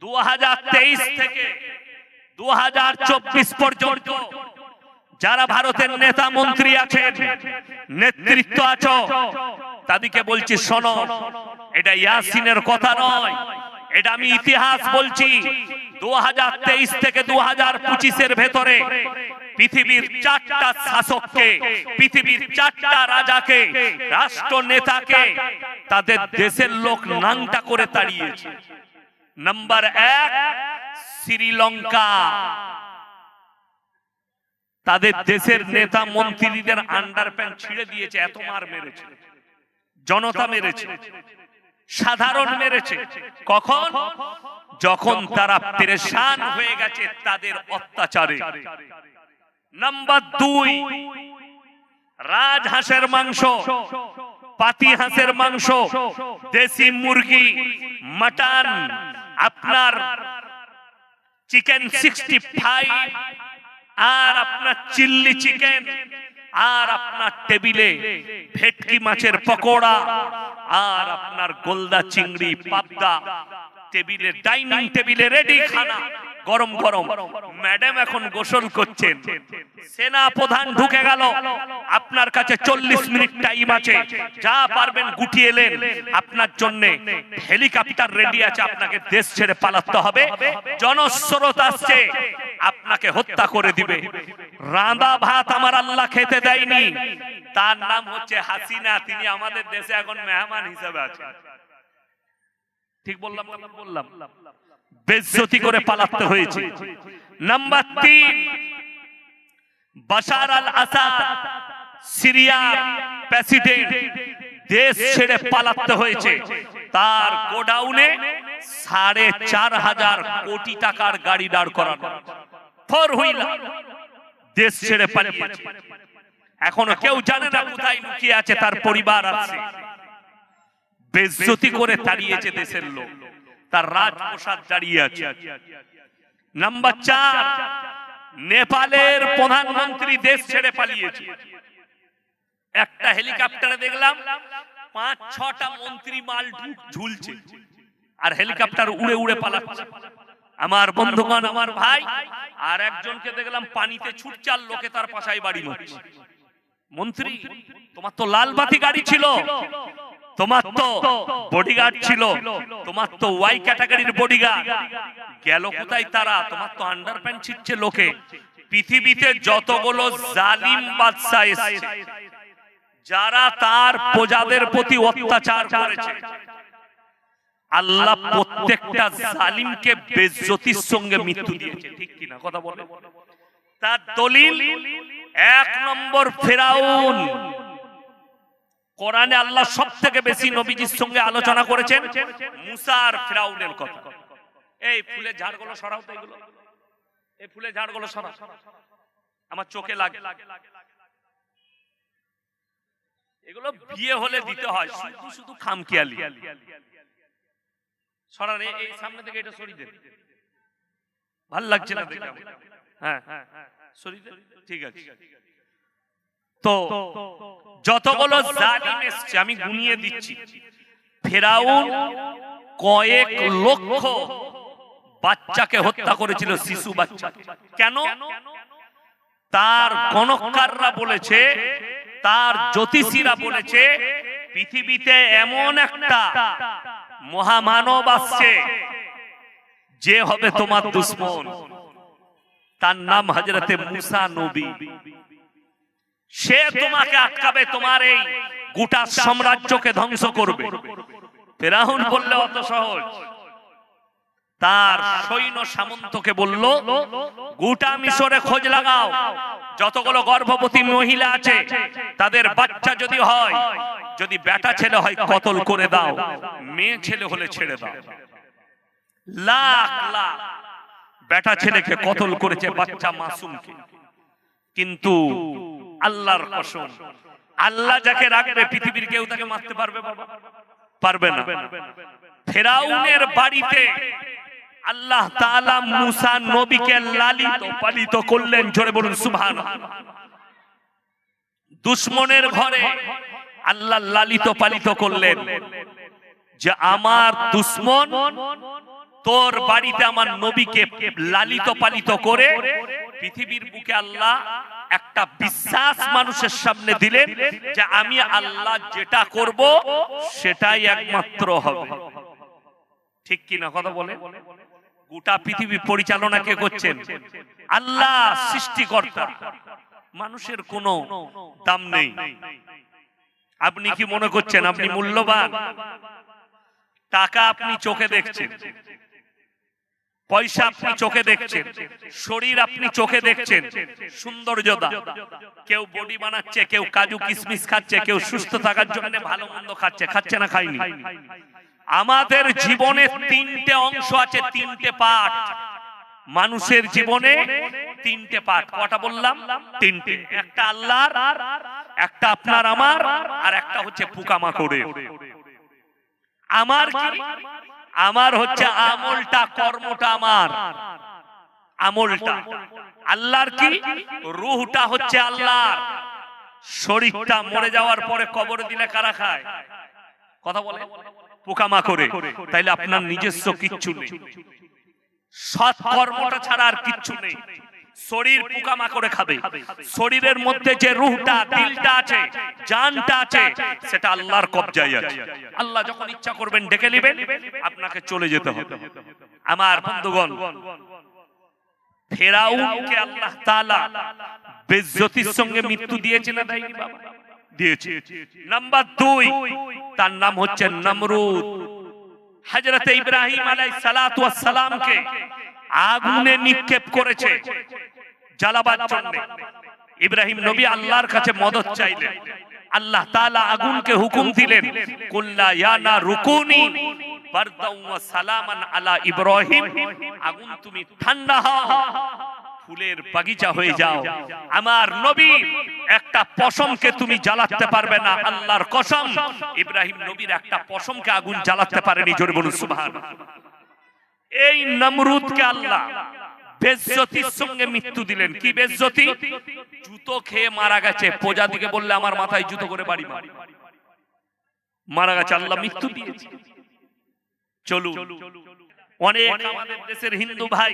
2023 থেকে 2024 পর্যন্ত যারা ভারতের নেতা মন্ত্রী আছেন, নেতৃত্ব আছো, তাদেরকে বলছি শোনো, এটা ইয়াসিনের কথা নয়, এটা আমি ইতিহাস বলছি। 2023 থেকে 2025 এর ভেতরে পৃথিবীর 4টা শাসককে, পৃথিবীর 4টা রাজাকে, রাষ্ট্র নেতাকে তাদের দেশের লোক নাংটা করে তাড়িয়েছে। নাম্বার 1 শ্রীলঙ্কা, তাদের দেশের নেতা মন্ত্রীদের আন্ডারপ্যান্ট ছিঁড়ে দিয়েছে, এত মার মেরেছে, জনতা মেরেছে, সাধারণ মেরেছে। কখন? যখন তারা পেরেশান হয়ে গেছে তাদের অত্যাচারে। নাম্বার 2 রাজহাঁসের মাংস, পাতি হাঁসের মাংস, দেশি মুরগি, মাটন, আপনার চিকেন 65, আর আপনার চিল্লি চিকেন, আর আপনার টেবিলে ভেটকি মাছের পকোড়া, আর আপনার গোলদা চিংড়ি, পাবদা, টেবিলে ডাইনিং টেবিলে রেডি খানা, গরম গরম। ম্যাডাম এখন গোসল করছেন, সেনা প্রধান ঢুকে গেল, আপনার কাছে 40 মিনিট টাইম আছে, যা পারবেন গুটিয়ে এলেন, আপনার জন্য হেলিকপ্টার রেডি আছে, আপনাকে দেশ ছেড়ে পালাতে হবে, জনস্রোত আসছে, আপনাকে হত্যা করে দিবে। রাঁধা ভাত আমার আল্লাহ খেতে দেয়নি, তার নাম হচ্ছে হাসিনা, তিনি আমাদের দেশে এখন মেহমান হিসেবে আছেন। ঠিক বললাম না? বললাম বেইজ্জতি করে পালাতে হয়েছে। নাম্বার 3 বাশার আল আসাদ, সিরিয়ার প্রেসিডেন্ট, দেশ ছেড়ে পালাতে হয়েছে, তার গোডাউনে 4,500 কোটি টাকার গাড়ি দাঁড় করানো, 4 হুইলার, দেশ ছেড়ে পালিয়েছে। এখনো কেউ জানে না কোথায় লুকিয়ে আছে, তার পরিবার আছে। বেইজ্জতি করে তাড়িয়েছে দেশের লোক, তার রাজপ্রাসাদ দাঁড়িয়ে আছে। নাম্বার 4 নেপালের প্রধানমন্ত্রী দেশ ছেড়ে পালিয়েছে। একটা হেলিকপ্টারে দেখলাম 5-6টা মন্ত্রী মাল ঝুলছে, আর হেলিকপ্টার উড়ে উড়ে পালাচ্ছে। আমার বন্ধুগণ, আমার ভাই, আর একজনকে দেখলাম পানিতে ছুটছে, আর লোকে তার পাশায় বাড়ি মারছে। মন্ত্রী, তোমার তো লাল বাতি গাড়ি ছিল, তোমার তো বডিগার্ড ছিল, তোমার তো ওয়াই ক্যাটাগরির বডিগার্ড, গেল কোথায় তারা? তোমার তো আন্ডারপ্যান্ট ছিটছে লোকে। পৃথিবীতে যতগুলো জালিম বাদশা এসেছে, যারা তার প্রজাদের প্রতি অত্যাচার করেছে, আল্লাহ প্রত্যেকটা জালিমকে বেইজ্জতির সঙ্গে মৃত্যু দিয়েছে। ঠিক কিনা কথা বলে? তার দলিল 1 নম্বর ফেরাউন। কোরআনে আল্লাহ সবথেকে বেশি নবীজির সঙ্গে আলোচনা করেছেন মুসা আর ফেরাউনের কথা। এই ফুলের ঝাড়গুলো সরাও তো, এগুলো, এই ফুলের ঝাড়গুলো সরাও, আমার চোখে লাগে। এগুলো বিয়ে হলে দিতে হয়, শুধু শুধু খামখেয়ালি। সরান, এই সামনে থেকে এটা সরিয়ে দেন, ভাল লাগছে না দেখে। হ্যাঁ, সরিয়ে দেন, ঠিক আছে। তো যতগুলো জালিম এসেছে আমি গুনিয়ে দিচ্ছি। ফেরাউন কয়েক লক্ষ বাচ্চাকে হত্যা করেছিল, শিশু বাচ্চা। কেন? তার গণককাররা বলেছে, তার জ্যোতিষীরা বলেছে, পৃথিবীতে এমন একটা মহামানব আসছে যে হবে তোমার দুশমন, তার নাম হযরতে মুসা নবী। সে তোমাকে আটকাবে, তোমার এই গোটা সাম্রাজ্যকে ধ্বংস করবে। ফেরাউন বললে অত সহজ। তার সৈন্য সামন্তকে বলল, গোটা মিশরে খোঁজ লাগাও, যতগুলো গর্ভবতী মহিলা আছে তাদের বাচ্চা যদি হয়, যদি বেটা ছেলে হয় কতল করে দাও, মেয়ে ছেলে হলে ছেড়ে দাও। লাখ লাখ বেটা ছেলেকে কতল করেছে, বাচ্চা মাসুমকে। কিন্তু আল্লাহর কসম, আল্লাহ যাকে রাখবে পৃথিবীর কেউ তাকে মারতে পারবে? বাবা, পারবে না। ফেরাউনের বাড়িতে আল্লাহ তাআলা মুসা নবীকে লালিত পালিত করলেন। জোরে বলুন সুবহানাল্লাহ। দুশমনের ঘরে আল্লাহ লালিত পালিত করলেন যে আমার দুশমন তোর বাড়িতে আমার নবীকে লালিত পালিত করে পৃথিবীর বুকে আল্লাহ একটা বিশ্বাস মানুষের সামনে দিলেন যে আমি আল্লাহ যেটা করব সেটাই একমাত্র হবে। ঠিক কি না কথা বলে? গোটা পৃথিবী পরিচালনা কে করছেন? আল্লাহ সৃষ্টিকর্তা। মানুষের কোনো দাম নেই। আপনি কি মনে করছেন আপনি মূল্যবান? টাকা আপনি চোখে দেখছেন, পয়সা আপনি চোখে দেখছেন, শরীর আপনি চোখে দেখছেন, সৌন্দর্যতা, কেউ বডি বানাচ্ছে, কেউ কাজু কিশমিশ খাচ্ছে, কেউ সুস্থ থাকার জন্য ভালো মন্দ খাচ্ছে, খাচ্ছে না খায়নি। আমাদের জীবনে তিনটে অংশ আছে, তিনটে পার্ট। মানুষের জীবনে তিনটে পার্ট। কটা বললাম? তিনটে। একটা আল্লাহর, একটা আপনার আমার, আর একটা হচ্ছে পোকামাকড়ের। আমার কি? আমার হচ্ছে আমলটা, কর্মটা আমার আমলটা। আল্লাহর কি? রূহটা হচ্ছে আল্লাহর। শরীরটা মরে যাওয়ার পরে কবরে দিলে কারা খায়? কথা বলে পোকামাকড়ে। তাইলে আপনার নিজস্ব কিচ্ছু নেই, সৎ কর্মটা ছাড়া আর কিচ্ছু নেই। শরীর পোকামাকড়ে খাবে। শরীরের মধ্যে যে রূহটা, দিলটা আছে, জানটা আছে, সেটা আল্লাহর কবজায় আছে। আল্লাহ যখন ইচ্ছা করবেন ডেকে নেবেন, আপনাকে চলে যেতে হবে। আমার বন্ধুগণ, ফেরাউনকে আল্লাহ তাআলা বেইজ্জতির সঙ্গে মৃত্যু দিয়েছে না দেয়নি? বাবা দিয়েছে। নাম্বার 2, তার নাম হচ্ছে নমরুদ। হযরত ইব্রাহিম আলাইহিস সালাতু ওয়াস সালামকে আগুনে নিক্ষেপ করেছে জ্বালাবার জন্য। ইব্রাহিম নবী আল্লাহর কাছে মদদ চাইলেন। আল্লাহ তাআলা আগুনকে হুকুম দিলেন, কুল্লা ইয়া নারু কুনি বারদাও ওয়া সালামান আলা ইব্রাহিম, আগুন তুমি ঠান্ডা হও, ফুলের বাগিচা হয়ে যাও। আমার নবী একটা পশমকে তুমি জ্বালাতে পারবে না। আল্লাহর কসম, ইব্রাহিম নবীর একটা পশমকে আগুন জ্বালাতে পারেনি। জোরে বলুন সুবহানাল্লাহ। এই নমরুদকে আল্লাহ বেইজ্জতির সঙ্গে মৃত্যু দিলেন। কি বেইজ্জতি? জুতো খেয়ে মারা গেছে। প্রজাদিকে বললে আমার মাথায় জুতো করে বাড়ি মার, মারা গেছে। আল্লাহ মৃত্যু দিয়েছে। চলুন, অনেক আমাদের দেশের হিন্দু ভাই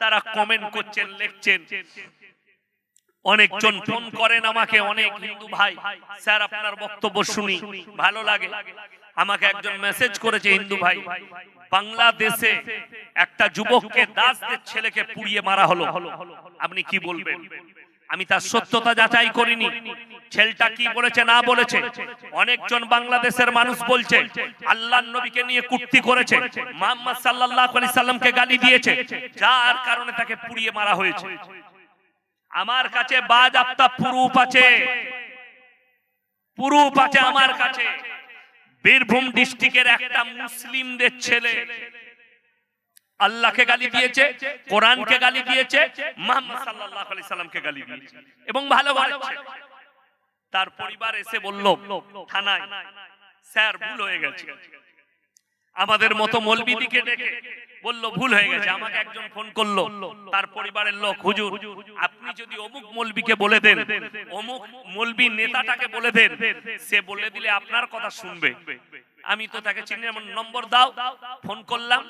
তারা কমেন্ট করছেন, লিখছেন। অনেকজন ফোন করেন আমাকে, অনেক হিন্দু ভাই, স্যার আপনার বক্তব্য শুনি, ভালো লাগে। আমাকে একজন মেসেজ করেছে হিন্দু ভাই, বাংলাদেশে একটা যুবককে, দাসদের ছেলেকে পুড়িয়ে মারা হলো, আপনি কি বলবেন? আমি তার সত্যতা যাচাই করিনি, ছেলেটা কি বলেছে না বলেছে। অনেকজন বাংলাদেশের মানুষ বলছে আল্লাহর নবীকে নিয়ে কুট্টি করেছে, মুহাম্মদ সাল্লাল্লাহু আলাইহি সাল্লামকে গালি দিয়েছে, যার কারণে তাকে পুড়িয়ে মারা হয়েছে। আমার কাছে বাজেয়াপ্ত প্রুফ আছে, প্রুফ আছে আমার কাছে। বীরভূম ডিস্ট্রিক্টের একটা মুসলিমদের ছেলে আল্লাহকে গালি দিয়েছে, কোরআনকে গালি দিয়েছে, মুহাম্মদ সাল্লাল্লাহু আলাইহি সাল্লামকে গালি দিয়েছে এবং ভালো বলেছে। তার পরিবার এসে বলল থানায়, স্যার ভুল হয়ে গেছে। আমাদের মতো মৌলবীদিকে ডেকে বলল ভুল হয়ে গেছে। আমাকে একজন ফোন করলো, তার পরিবারের লোক, হুজুর আপনি যদি অমুক মৌলবীকে বলে দেন, অমুক মৌলবী নেতাটাকে বলে দেন, সে বলে দিলে আপনার কথা শুনবে। আমি তো তাকে চিনি, আমার নম্বর দাও। ফোন করলাম,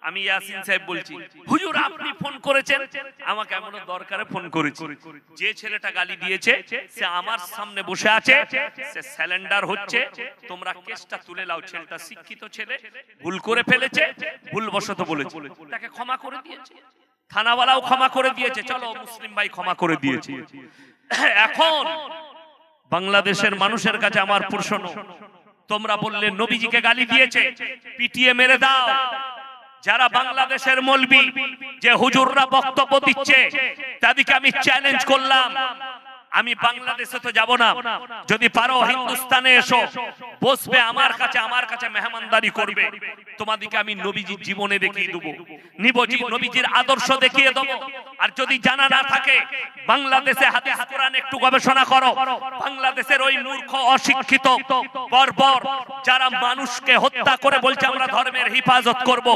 আমি ইয়াসিন সাহেব বলছি। হুজুর আপনি ফোন করেছেন? আমাকে এমন দরকারে ফোন করেছি। যে ছেলেটা গালি দিয়েছে সে আমার সামনে বসে আছে, সে স্যালেন্ডার হচ্ছে, তোমরা কেসটা তুলে নাও। ছেলেটা শিক্ষিত ছেলে, ভুল করে ফেলেছে, ভুলবশত বলেছে, তাকে ক্ষমা করে দিয়েছে, থানাওয়ালাও ক্ষমা করে দিয়েছে। চলো মুসলিম ভাই ক্ষমা করে দিয়েছে। এখন বাংলাদেশের মানুষের কাছে আমার প্রশ্ন, তোমরা বললে নবীজিকে গালি দিয়েছে, পিটিয়ে মেরে দাও। যারা বাংলাদেশের মৌলবী যে হুজুররা বক্তব্য দিচ্ছে, তাদেরকে আমি চ্যালেঞ্জ করলাম, আমি বাংলাদেশে তো যাব না, যদি পারো হিন্দুস্তানে এসো, বসবে আমার কাছে মেহমানদারি করবে, তোমাদেরকে আমি নবীজির জীবনে দেখিয়ে দেবো, নবীজির আদর্শ দেখিয়ে দেবো। আর যদি জানা না থাকে, বাংলাদেশে হাদিস কোরআন একটু গবেষণা করো। বাংলাদেশের ওই মূর্খ অশিক্ষিত বর্বর যারা মানুষকে হত্যা করে বলছে আমরা ধর্মের হিফাজত করব,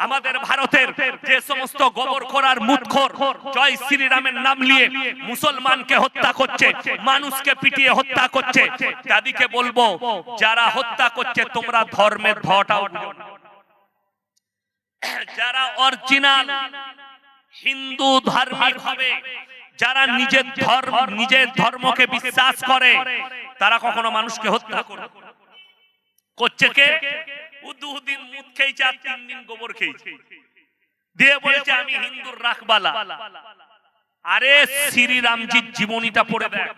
আমাদের ভারতের যে সমস্ত গোবরখোর আর মুতখোর জয় শ্রীরামের নাম নিয়ে মুসলমানকে হত্যা করছে, মানুষকে পিটিয়ে হত্যা করছে, তাদেরকে বলবো যারা হত্যা করছে তোমরা ধর্মের ধটাও। যারা অরিজিনাল হিন্দু ধার্মিক হবে, যারা নিজের ধর্মকে বিশ্বাস করে, তারা কখনো মানুষকে হত্যা করছে কে? দুদিন মুদ খেয়েছে আর 3 দিন গোবর খেয়েছে, দিয়ে বলছে আমি হিন্দুর রাখবালা। আরে শ্রীরামজির জীবনীটা পড়ে দেখ,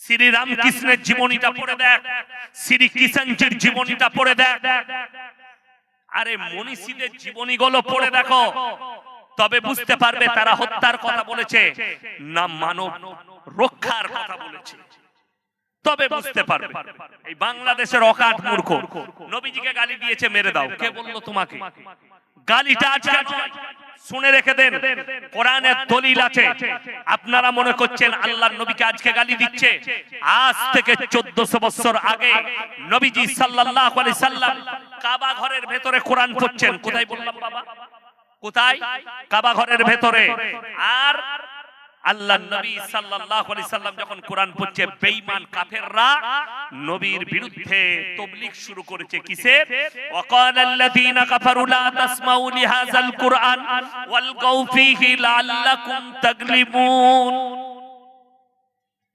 শ্রী রামকৃষ্ণের জীবনীটা পড়ে দেখ, শ্রী কৃষ্ণজির জীবনীটা পড়ে দেখ, আরে মনীষীদের জীবনীগুলো পড়ে দেখো, তবে বুঝতে পারবে তারা হত্যার কথা বলেছে না মানব রক্ষার কথা বলেছে, তবে বুঝতে পারবে। এই বাংলাদেশের অকাট মূর্খ নবীজিকে গালি দিয়েছে, মেরে দাও। কে বললো তোমাকে? গালিটা আজকে নয়, শুনে রেখে দেন, কোরআনের দলিল আছে। আপনারা মনে করছেন আল্লাহর নবীকে আজকে গালি দিচ্ছে, আজ থেকে 1400 বছর আগে নবীজি সাল্লাল্লাহু আলাইহি সাল্লাম কাবা ঘরের ভেতরে কোরআন পড়ছেন। কোথায় বললাম বাবা? কোথায়? কাবা ঘরের ভেতরে। আর আল্লাহর নবী সাল্লাল্লাহু আলাইহি সাল্লাম যখন কোরআন পড়ছে, বেঈমান কাফেররা নবীর বিরুদ্ধে তাবলীগ শুরু করেছে। কিসের? ওয়াকালাল্লাযীনা কাফারু লা তাসমাউ লিহাযাল কুরআন ওয়ালগাউ ফীহি লাআল্লাকুম তাগলিবুন।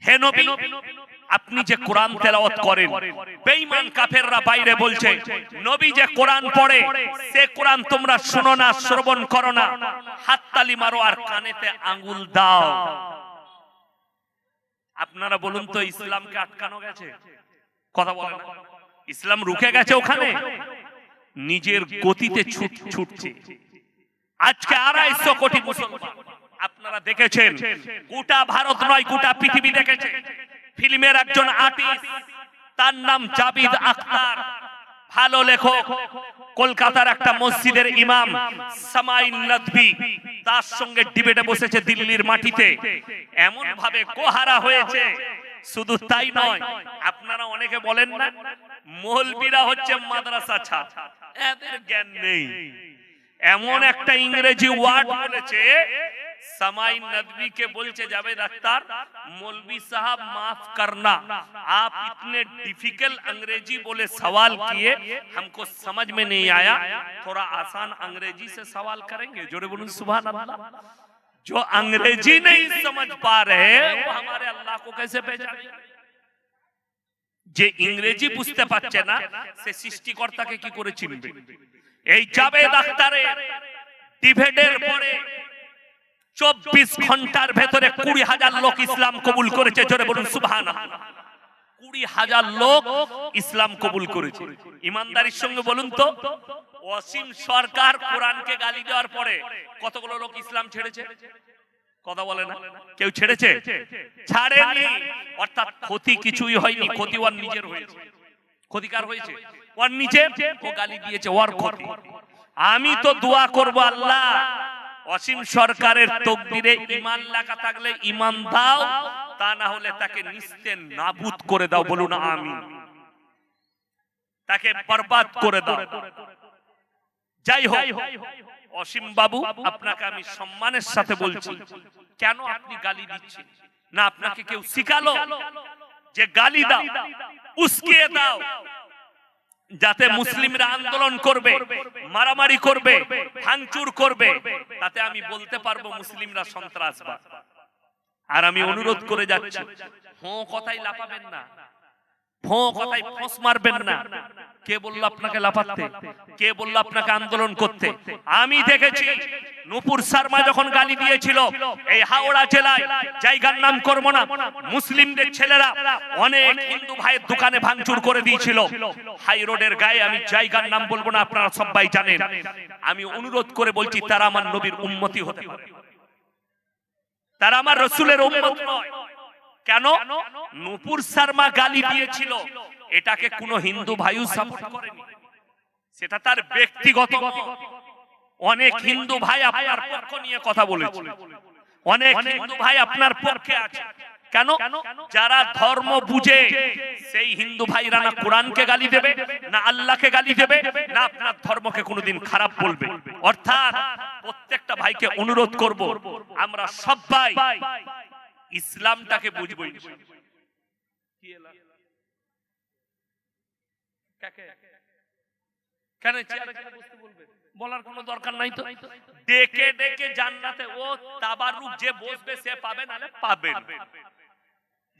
হে নবী, আপনি যে কোরআন তেলাওয়াত করেন, বেঈমান কাফেররা বাইরে বলছে নবী যে কোরআন পড়ে সে কোরআন তোমরা শোনো না, শ্রবণ করো না, হাততালি মারো আর কানেতে আঙ্গুল দাও। আপনারা বলুন তো, ইসলামকে আটকানো গেছে? কথা বলেন, ইসলাম রুখে গেছে ওখানে? নিজের গতিতে ছুটছে। আজকে 250 কোটি মুসলমান, আপনারা দেখেছেন, গোটা ভারত নয় গোটা পৃথিবী দেখেছে। ফিল্মের একজন আর্টিস্ট, তার নাম জাবিদ আখতার, ভালো লেখক, কলকাতার একটা মসজিদের ইমাম সামাইন নদভী, তার সঙ্গে ডিবেটে বসেছে দিল্লির মাটিতে, এমন ভাবে গোহারা হয়েছে। শুধু তাই নয়, আপনারা অনেকে বলেন না মৌলবীরা হচ্ছে মাদ্রাসা ছাত্র, এদের জ্ঞান নেই। এমন একটা ইংরেজি ওয়ার্ড বলেছে, समाइन नदवी के बोलचे जावेद अख्तर, मौलवी साहब माफ करना, आप इतने डिफिकल्ट अंग्रेजी बोले सवाल किए, हमको समझ में नहीं आया, थोड़ा आसान अंग्रेजी से सवाल करेंगे। जोड़े बोलूं सुभान अल्लाह। जो अंग्रेजी नहीं समझ पा रहे वो हमारे अल्लाह को कैसे पहचाने? যে ইংরেজি বুঝতে পারছে না সে সৃষ্টিকর্তাকে কি করে চিনবে? এই জাবেদ আখতারের ডিবেটের পরে 24 ঘন্টার ভেতরে 20,000 লোক ইসলাম কবুল করেছে। জোরে বলুন সুবহানাল্লাহ। 20,000 লোক ইসলাম কবুল করেছে। ইমানদারির সঙ্গে বলুন তো, অসীম সরকার কোরআনকে গালি দেওয়ার পরে কতগুলো লোক ইসলাম ছেড়েছে? কথা বলে না কেউ? ছেড়েছে? ছাড়েনি। অর্থাৎ ক্ষতি কিছুই হয়নি, ক্ষতি ওর নিজের হয়েছে। ক্ষতিকার হয়েছে ওর নিজের, ও গালি দিয়েছে ওর ক্ষতি। আমি তো দোয়া করব, আল্লাহ অসীম সরকারের তকদিরে ঈমান লেখা থাকলে ঈমান দাও, তা না হলে তাকে নিস্তে নাবুদ করে দাও। বলুন আমিন। তাকে বরবাদ করে দাও। যাই হোক, অসীম বাবু আপনাকে আমি সম্মানের সাথে বলছি, কেন আপনি গালি দিচ্ছেন? না আপনাকে কেউ শিখালো যে গালি দাও, উস্কিয়ে দাও, যাতে মুসলিমরা আন্দোলন করবে, মারামারি করবে, ভাঙচুর করবে, তাতে আমি বলতে পারবো মুসলিমরা সন্ত্রাসবাদ। আর আমি অনুরোধ করে যাচ্ছি, হো কথাই লাফাবেন না, ফো কথাই ফোঁস মারবেন না। কে বলল আপনাকে লাফাতে? কে বলল আপনাকে আন্দোলন করতে? আমি দেখেছি নূপুর শর্মা যখন গালি দিয়েছিল, এই হাওড়া জেলায়, জায়গার নাম করব না, মুসলিমদের ছেলেরা অনেক হিন্দু ভাইয়ের দোকানে ভাঙচুর করে দিয়েছিল হাই রোডের গায়ে। আমি জায়গার নাম বলবো না, আপনারা সবাই জানেন। আমি অনুরোধ করে বলছি, তারা আমার নবীর উম্মতি হতে পারে, তারা আমার রাসূলের উম্মত নয়। কেন? নূপুর শর্মা গালি দিয়েছিল, এটাকে কোন হিন্দু ভাইও সাপোর্ট করেনি, সেটা তার ব্যক্তিগত মত। অনেক হিন্দু ভাই আপনার পক্ষ নিয়ে কথা বলেছে, অনেক হিন্দু ভাই আপনার পক্ষে আছে। কেন? যারা ধর্ম বুঝে সেই হিন্দু ভাইরা না কোরআনকে গালি দেবে, না আল্লাহকে গালি দেবে, না আপনার ধর্মকে কোনোদিন খারাপ বলবে। অর্থাৎ প্রত্যেকটা ভাইকে অনুরোধ করব, আমরা সবাই ইসলামটাকে বুঝবো। কেন চেয়ারে বসতে বলবে? বলার কোনো দরকার নাই তো। ডেকে ডেকে জান্নাতে ও তাবাররুক যে বসবে সে পাবে, নালে পাবে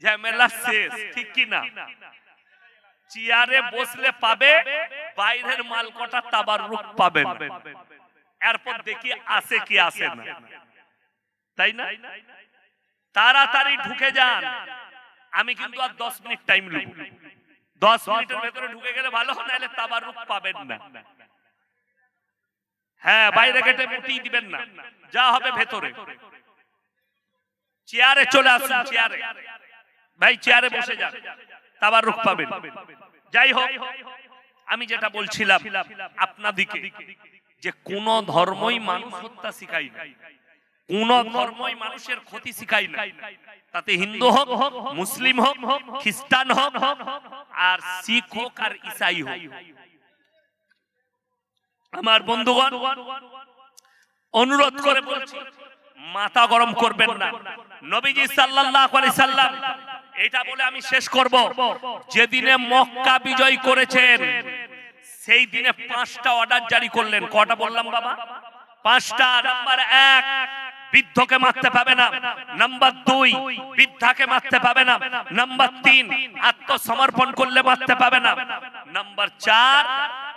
ঝামেলা শেষ, ঠিক কি না? চেয়ারে বসলে পাবে, বাইরের মাল কটা তাবাররুক পাবে না। এরপর দেখি আসে কি আসে না, তাই না? তাড়াতাড়ি ঢুকে যান। আমি কিন্তু আর 10 মিনিট টাইম নেব, 10 মিনিটের ভেতরে ঢুকে গেলে ভালো, নাহলে তাবাররুক পাবেন না। হ্যাঁ, বাইরে গেটে মুটি দিবেন না, যা হবে ভেতরে। চেয়ারে চলে আসুন, চেয়ারে ভাই, চেয়ারে বসে যান, তাবাররুক পাবেন। যাই হোক, আমি যেটা বলছিলাম আপনাদিকে, যে কোন ধর্মই মানুষ হত্যা শিখায় না, কোন ধর্মই মানুষের ক্ষতি শিখায় না। তাতে হিন্দু হোক, মুসলিম হোক, খ্রিস্টান হোক, আর শিখ হোক, আর ঈসাই হোক। আমার বন্ধুগণ, অনুরোধ করে বলছি, মাথা গরম করবেন না। নবীজি সাল্লাল্লাহু আলাইহি সাল্লাম, এটা বলে আমি শেষ করব, যেদিনে মক্কা বিজয় করেছেন সেই দিনে 5টা অর্ডার জারি করলেন। কটা বললাম বাবা? 5টা। নাম্বার 1, বৃদ্ধকে মারতে পাবে না। নাম্বার 2, বৃদ্ধাকে মারতে পাবে না। নাম্বার 3, আত্মসমর্পণ করলে মারতে পাবে না। নাম্বার 4,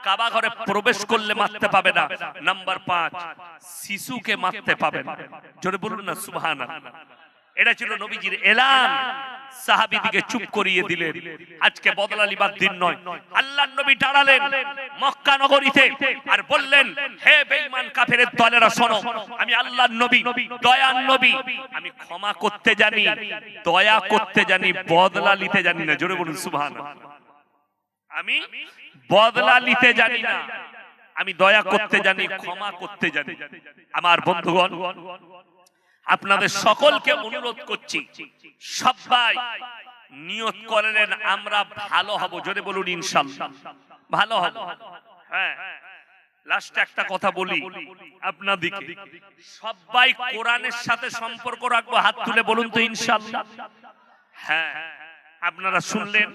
কাবা ঘরে প্রবেশ করলে মারতে পাবে না। নাম্বার 5, শিশুকে মারতে পাবে না। জোরে বলুন না সুবহানাল্লাহ। এটা ছিল নবীজির এলান, সাহাবীদিকে চুপ করিয়ে দিলেন। আজকে বদলা লিবার দিন নয়। আল্লাহর নবী দাঁড়ালেন মক্কা নগরীতে আর বললেন, হে বেঈমান কাফেরের দলেরা শোনো, আমি আল্লাহর নবী, দয়ার নবী, আমি ক্ষমা করতে জানি, দয়া করতে জানি, বদলা নিতে জানি না। জোরে বলুন সুবহানাল্লাহ। আমি বদলা নিতে জানি না, আমি দয়া করতে জানি, ক্ষমা করতে জানি। আমার বন্ধুগণ, আপনাদের সকলকে অনুরোধ করছি, সবাই নিয়ত করলেন আমরা ভালো হব। জোরে বলুন ইনশাআল্লাহ, ভালো হব। হ্যাঁ, লাস্টে একটা কথা বলি আপনাদেরকে, সবাই কোরআনের সাথে সম্পর্ক রাখবো। হাত তুলে বলুন তো ইনশাআল্লাহ। হ্যাঁ, আপনারা শুনলেন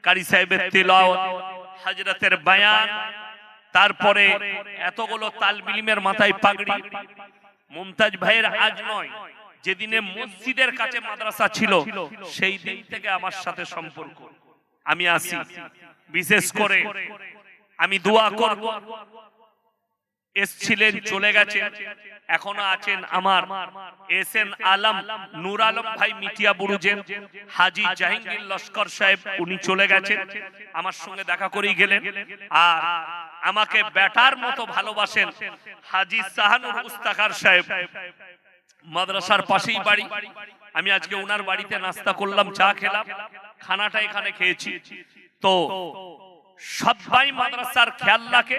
কারি সাহেবের তিলাওয়াত, হযরতের বয়ান, তারপরে এতগুলো তালবিলিমের মাথায় পাগড়ি। মুমতাজ ভাইয়ের আজ নয়, যেদিনে মসজিদের কাছে মাদ্রাসা ছিল সেই দিন থেকে আমার সাথে সম্পর্ক। আমি আসি, বিশেষ করে আমি দোয়া করব। এসছিলেন, চলে গেছেন, এখনো আছেন আমার এসএন আলম, নূর আলম ভাই মিটিয়া বুরুজের, হাজী জাহাঙ্গীর লস্কর সাহেব, উনি চলে গেছেন, আমার সঙ্গে দেখা করেই গেলেন। আর আমাকে বেটার মতো ভালোবাসেন হাজী শাহানুর মুস্তাকার সাহেব, মাদ্রাসার পাশেই বাড়ি। আমি আজকে ওনার বাড়িতে নাস্তা করলাম, চা খেলাম, খানাটা এখানে খেয়েছি। তো সবাই মাদ্রাসার খেয়াল রাখে।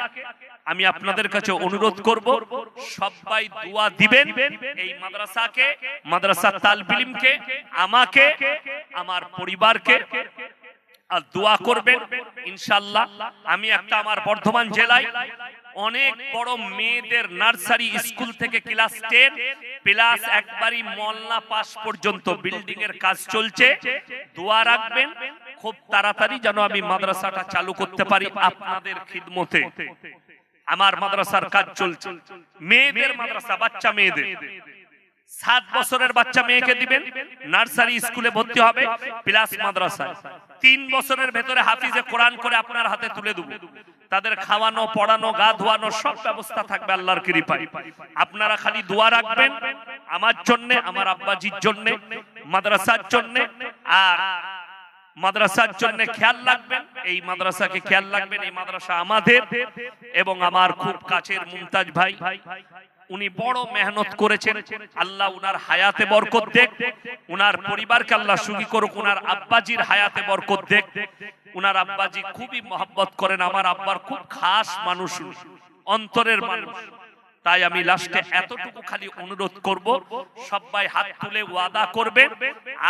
আমি আপনাদের কাছে অনুরোধ করব, সবাই দোয়া দিবেন এই মাদ্রাসাকে, মাদ্রাসা তালবিলিমকে, আমাকে, আমার পরিবারকে, আর দোয়া করবেন ইনশাআল্লাহ। আমি একটা আমার বর্ধমান জেলায় অনেক বড় মেয়েদের নার্সারি স্কুল থেকে ক্লাস 10 প্লাস একবারই মোল্লা পাস পর্যন্ত বিল্ডিং এর কাজ চলছে। দোয়া রাখবেন খুব তাড়াতাড়ি যেন আমি মাদ্রাসাটা চালু করতে পারি আপনাদের খিদমতে। আমার মাদ্রাসার কাজ চলছে, মেয়েদের মাদ্রাসা, বাচ্চা মেয়েদের। 7 বছরের বাচ্চা মেয়েকে দিবেন, নার্সারি স্কুলে ভর্তি হবে প্লাস মাদ্রাসায়। 3 বছরের ভেতরে হাফিজে কোরআন করে আপনার হাতে তুলে দেব। তাদের খাওয়ানো, পড়ানো, গা ধোয়ানো সব ব্যবস্থা থাকবে আল্লাহর কৃপায়। আপনারা খালি দোয়া রাখবেন আমার জন্য, আমার আব্বাজির জন্য, মাদ্রাসার জন্য। আর মাদ্রাসার জন্য খেয়াল রাখবেন, এই মাদ্রাসাকে খেয়াল রাখবেন। এই মাদ্রাসা আমাদের এবং আমার খুব কাছের মুমতাজ ভাই, উনি বড় মেহনত করেছেন। আল্লাহ উনার হায়াতে বরকত দেখ, উনার পরিবারকে আল্লাহ সুখী করুক, উনার আব্বাজির হায়াতে বরকত দেখ। উনার আব্বাজি খুবই মহব্বত করেন, আমার আব্বার খুব খাস মানুষ, অন্তরের মানুষ। তাই আমি লাস্টে এতটুকু খালি অনুরোধ করব, সবাই হাত তুলে ওয়াদা করবেন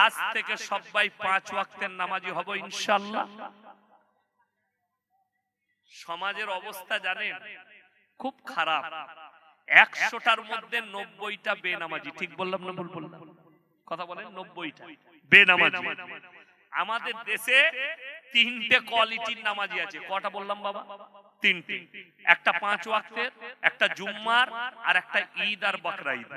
আজ থেকে সবাই 5 ওয়াক্তের নামাজি হব ইনশাআল্লাহ। সমাজের অবস্থা জানেন খুব খারাপ, 100টার মধ্যে 90টা বেনামাজি। ঠিক বললাম না ভুল বললাম? কথা বলেন, 90টা বেনামাজি। আমাদের দেশে 3টে কোয়ালিটির নামাজি আছে। কটা বললাম বাবা? তিনটে, একটা 5 ওয়াক্তের, একটা জুম্মার, আর একটা ঈদ আর বকরা ঈদ।